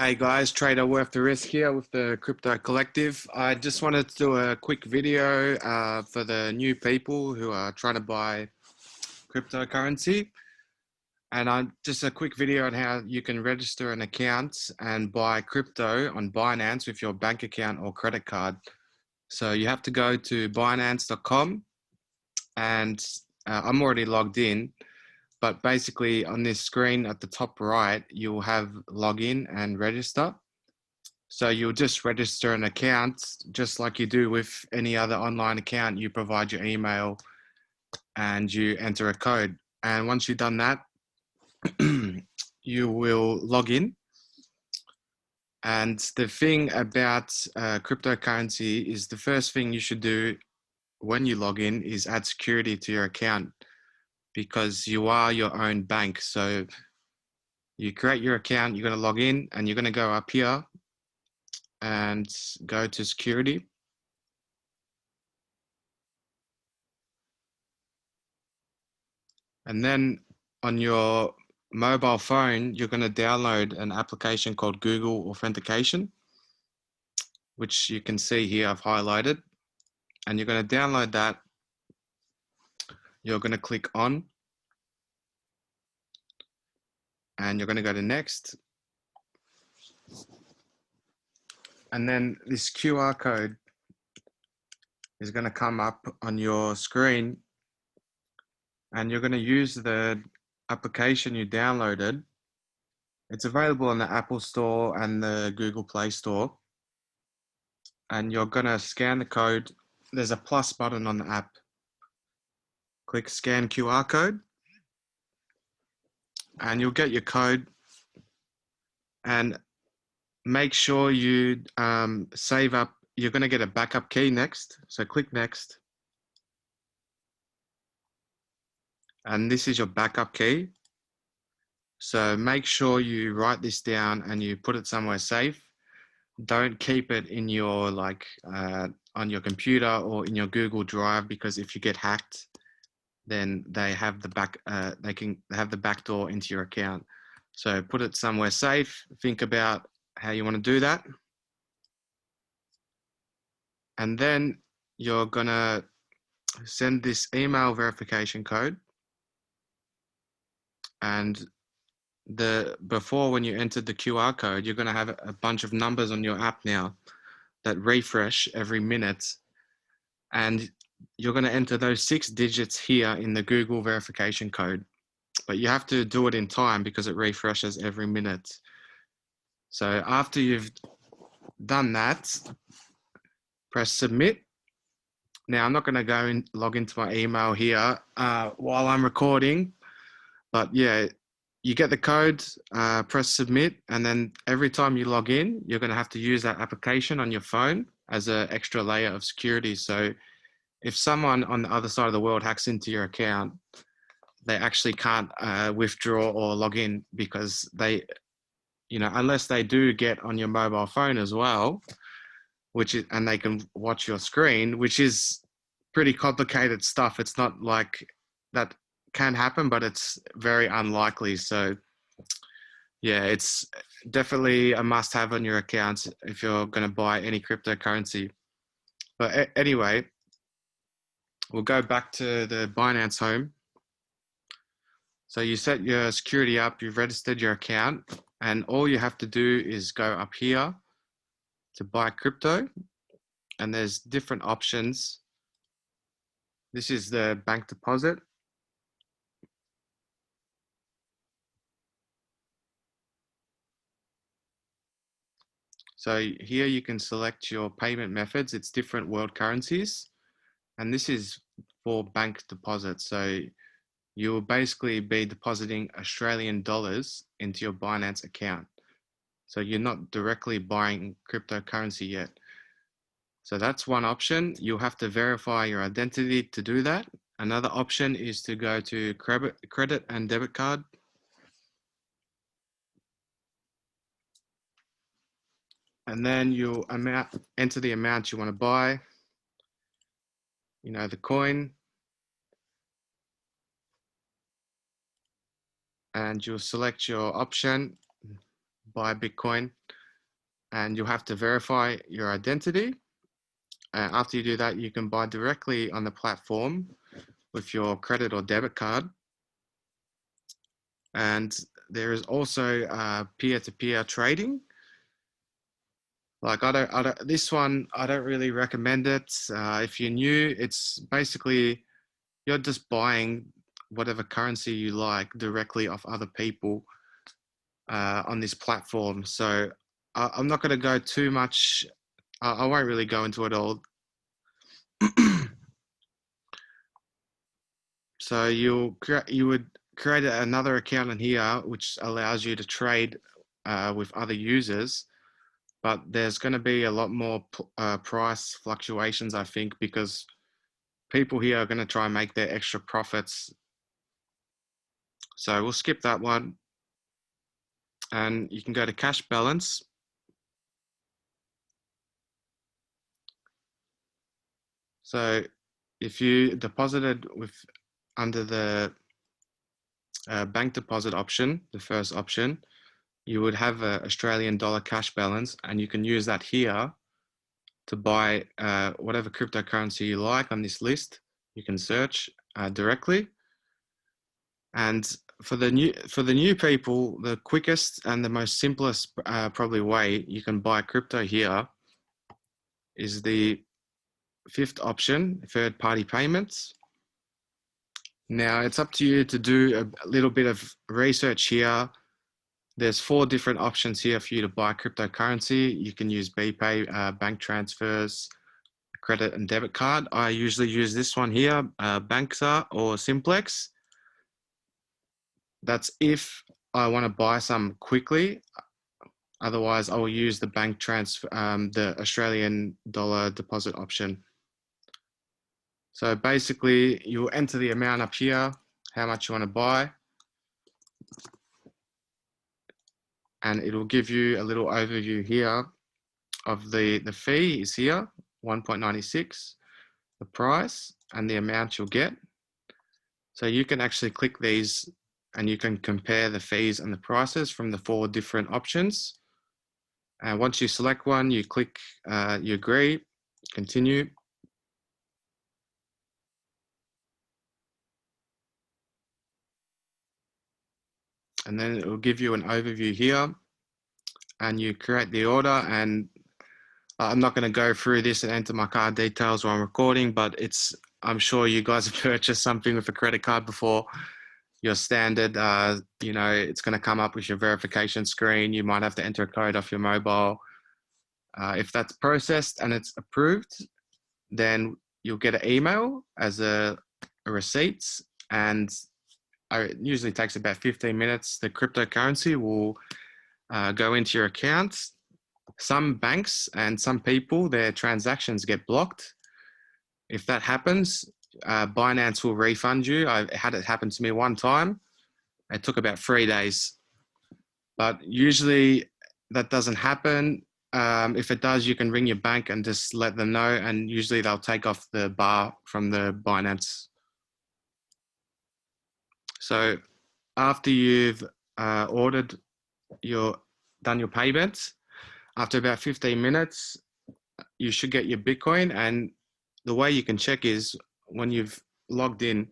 Hey guys, Trader Worth the Risk here with the Crypto Collective. I just wanted to do a quick video for the new people who are trying to buy cryptocurrency. And just a quick video on how you can register an account and buy crypto on Binance with your bank account or credit card. So you have to go to Binance.com and I'm already logged in. But basically on this screen at the top right, you'll have login and register. So you'll just register an account just like you do with any other online account. You provide your email and you enter a code. And once you've done that, you will log in. And the thing about cryptocurrency is the first thing you should do when you log in is add security to your account, because you are your own bank. So you create your account, you're going to log in and you're going to go up here and go to security. And then on your mobile phone, you're going to download an application called Google Authentication, which you can see here I've highlighted. And you're going to download that. You're going to click on. And you're going to go to next. And then this QR code is going to come up on your screen. And you're going to use the application you downloaded. It's available on the Apple Store and the Google Play Store. And you're going to scan the code. There's a plus button on the app. Click scan QR code. And you'll get your code. And make sure you save up. You're going to get a backup key next. So click next. And this is your backup key. So make sure you write this down and you put it somewhere safe. Don't keep it in your on your computer or in your Google Drive, because if you get hacked, then they have the they can have the backdoor into your account. So put it somewhere safe. Think about how you want to do that. And then you're gonna send this email verification code. And before, when you entered the QR code, you're gonna have a bunch of numbers on your app now that refresh every minute. And you're gonna enter those 6 digits here in the Google verification code. But you have to do it in time because it refreshes every minute. So after you've done that, press submit. Now I'm not going to go and log into my email here while I'm recording, but yeah, you get the code, press submit, and then every time you log in, you're going to have to use that application on your phone as an extra layer of security. So if someone on the other side of the world hacks into your account, they actually can't withdraw or log in, because they, unless they do get on your mobile phone as well, and they can watch your screen, which is pretty complicated stuff. It's not like that can happen, but it's very unlikely. So yeah, it's definitely a must-have on your accounts if you're going to buy any cryptocurrency. But anyway, we'll go back to the Binance home. So you set your security up, you've registered your account, and all you have to do is go up here to buy crypto, and there's different options. This is the bank deposit. So here you can select your payment methods. It's different world currencies, and this is for bank deposits. So you will basically be depositing Australian dollars into your Binance account. So you're not directly buying cryptocurrency yet. So that's one option. You'll have to verify your identity to do that. Another option is to go to credit and debit card. And then you'll enter the amount you want to buy, the coin. And you'll select your option, buy Bitcoin, and you'll have to verify your identity. After you do that, you can buy directly on the platform with your credit or debit card. And there is also peer-to-peer trading. Like this one, I don't really recommend it. If you're new, it's basically, you're just buying whatever currency you like directly off other people on this platform. So I'm not going to go too much. I won't really go into it all. So you would create another account in here, which allows you to trade with other users. But there's going to be a lot more price fluctuations, I think, because people here are going to try and make their extra profits. So we'll skip that one. And you can go to cash balance. So if you deposited with under the bank deposit option, the first option, you would have an Australian dollar cash balance, and you can use that here to buy whatever cryptocurrency you like on this list. You can search directly. And for the new people, the quickest and the most simplest probably way you can buy crypto here is the fifth option, third-party payments. Now it's up to you to do a little bit of research here. There's 4 different options here for you to buy cryptocurrency. You can use BPay, bank transfers, credit and debit card. I usually use this one here, Banxa or Simplex. That's if I want to buy some quickly. Otherwise, I will use the bank transfer, the Australian dollar deposit option. So basically, you'll enter the amount up here, how much you want to buy, and it'll give you a little overview here of the fee is here, 1.96, the price, and the amount you'll get. So you can actually click these and you can compare the fees and the prices from the 4 different options. And once you select one, you click, you agree, continue. And then it will give you an overview here, and you create the order. And I'm not going to go through this and enter my card details while I'm recording, but I'm sure you guys have purchased something with a credit card before. Your standard, you know, it's going to come up with your verification screen. You might have to enter a code off your mobile. If that's processed and it's approved, then you'll get an email as a receipt, and it usually takes about 15 minutes. The cryptocurrency will go into your account. Some banks and some people, their transactions get blocked. If that happens, Binance will refund you. I had it happen to me one time. It took about 3 days. But usually that doesn't happen. If it does, you can ring your bank and just let them know, and usually they'll take off the bar from the Binance. So after you've done your payments, after about 15 minutes, you should get your Bitcoin. And the way you can check is when you've logged in,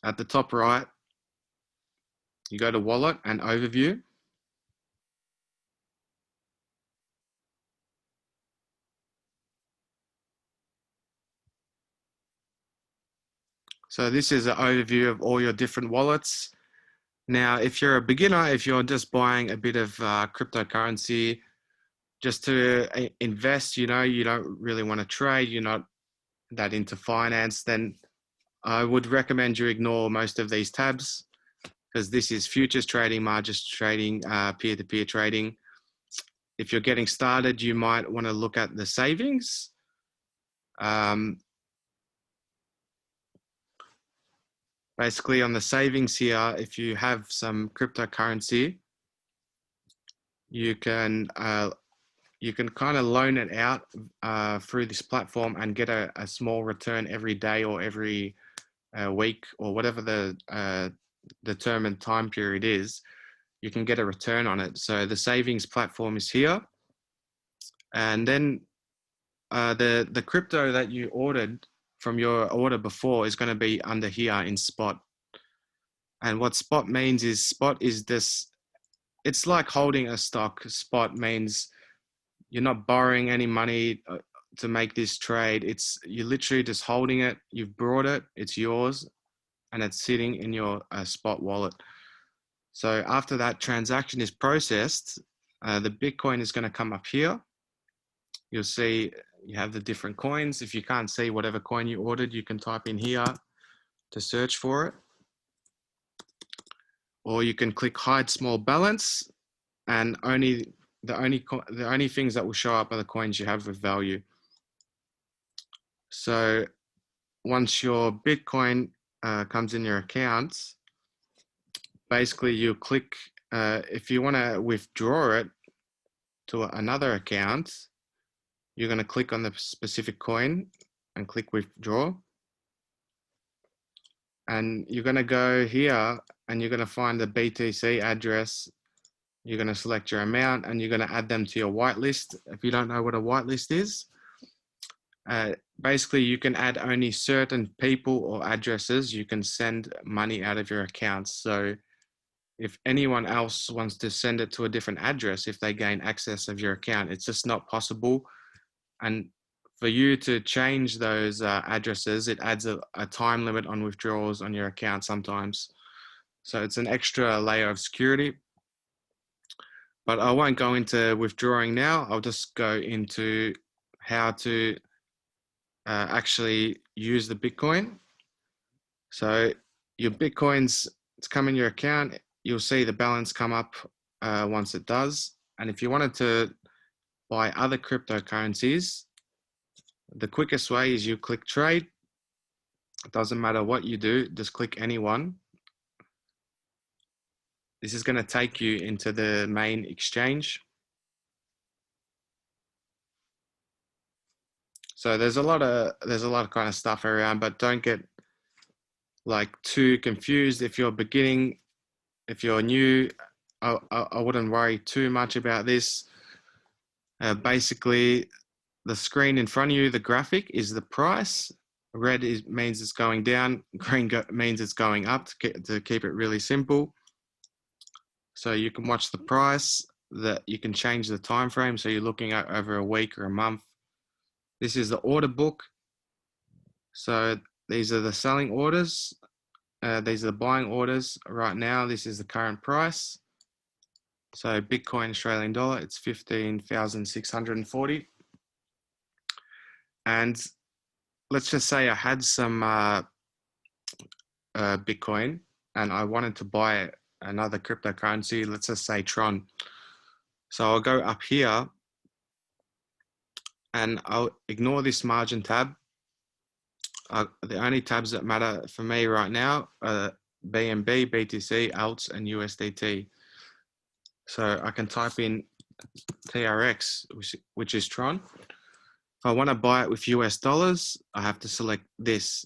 at the top right, you go to wallet and overview. So this is an overview of all your different wallets. Now, if you're a beginner, if you're just buying a bit of cryptocurrency just to invest, you know, you don't really want to trade, you're not that into finance, then I would recommend you ignore most of these tabs, because this is futures trading, margins trading, peer-to-peer trading. If you're getting started, you might want to look at the savings. Basically on the savings here, if you have some cryptocurrency, you can kind of loan it out through this platform and get a small return every day or every week, or whatever the determined time period is, you can get a return on it. So the savings platform is here. And then the crypto that you ordered from your order before is going to be under here in spot. And what spot means is, spot is this, it's like holding a stock. Spot means you're not borrowing any money to make this trade. It's, you're literally just holding it. You've brought it, it's yours, and it's sitting in your spot wallet. So after that transaction is processed, the Bitcoin is going to come up here. You'll see you have the different coins. If you can't see whatever coin you ordered, you can type in here to search for it. Or you can click hide small balance, and the only things that will show up are the coins you have with value. So once your Bitcoin comes in your account, basically you click, if you want to withdraw it to another account, you're going to click on the specific coin and click withdraw. And you're going to go here and you're going to find the BTC address. You're going to select your amount and you're going to add them to your whitelist. If you don't know what a whitelist is, basically you can add only certain people or addresses. You can send money out of your accounts. So if anyone else wants to send it to a different address, if they gain access of your account, it's just not possible. And for you to change those addresses, it adds a time limit on withdrawals on your account sometimes. So it's an extra layer of security. But I won't go into withdrawing now. I'll just go into how to actually use the Bitcoin. So your Bitcoins, it's come in your account. You'll see the balance come up once it does. And if you wanted to buy other cryptocurrencies, the quickest way is you click trade. It doesn't matter what you do, just click any one. This is going to take you into the main exchange. So there's a lot of kind of stuff around, but don't get like too confused. If you're beginning, if you're new, I wouldn't worry too much about this. Basically, the screen in front of you, the graphic, is the price. Red means it's going down. Green means it's going up, to keep it really simple. So you can watch the price. That you can change the time frame. So you're looking at over a week or a month. This is the order book. So these are the selling orders. These are the buying orders right now. This is the current price. So Bitcoin Australian dollar, it's 15,640. And let's just say I had some Bitcoin and I wanted to buy another cryptocurrency, let's just say Tron. So I'll go up here and I'll ignore this margin tab. The only tabs that matter for me right now are BNB, BTC, ALTS, and USDT. So I can type in TRX, which is Tron. If I want to buy it with US dollars, I have to select this.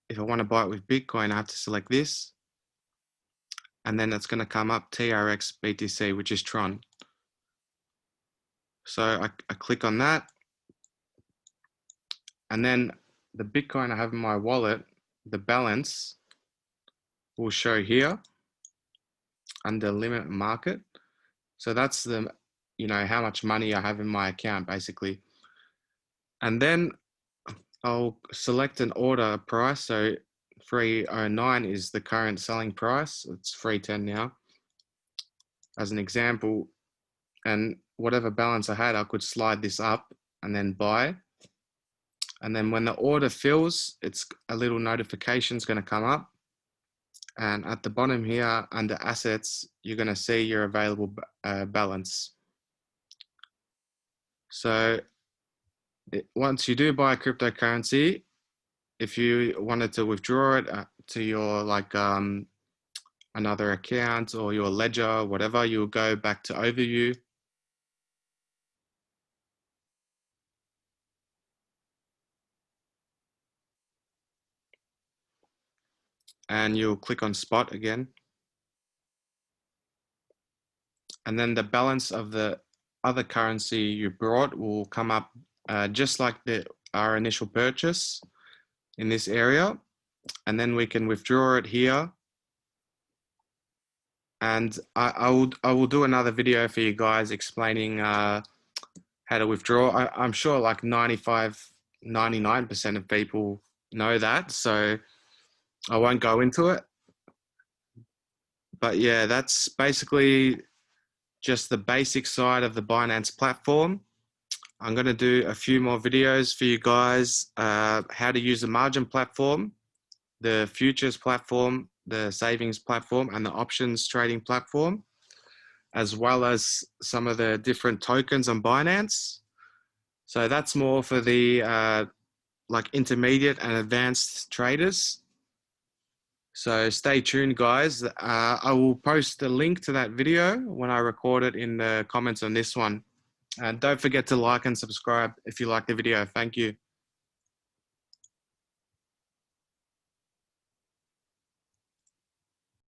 If I want to buy it with Bitcoin, I have to select this. And then it's going to come up TRX BTC, which is Tron. So I click on that. And then the Bitcoin I have in my wallet, the balance will show here under limit market. So that's the, how much money I have in my account basically. And then I'll select an order price. So 309 is the current selling price. It's 310 now as an example. And whatever balance I had, I could slide this up and then buy. And then when the order fills, it's a little notification is going to come up. And at the bottom here under assets, you're going to see your available balance. So once you do buy a cryptocurrency, if you wanted to withdraw it to your another account or your ledger, whatever, you'll go back to overview. and you'll click on spot again. And then the balance of the other currency you brought will come up just like our initial purchase in this area. And then we can withdraw it here. And I will do another video for you guys explaining how to withdraw. I'm sure like 99% of people know that, so I won't go into it. But yeah, that's basically just the basic side of the Binance platform. I'm going to do a few more videos for you guys, how to use the margin platform, the futures platform, the savings platform, and the options trading platform, as well as some of the different tokens on Binance. So that's more for the like intermediate and advanced traders. So stay tuned, guys. I will post a link to that video when I record it in the comments on this one. And don't forget to like and subscribe if you like the video. Thank you.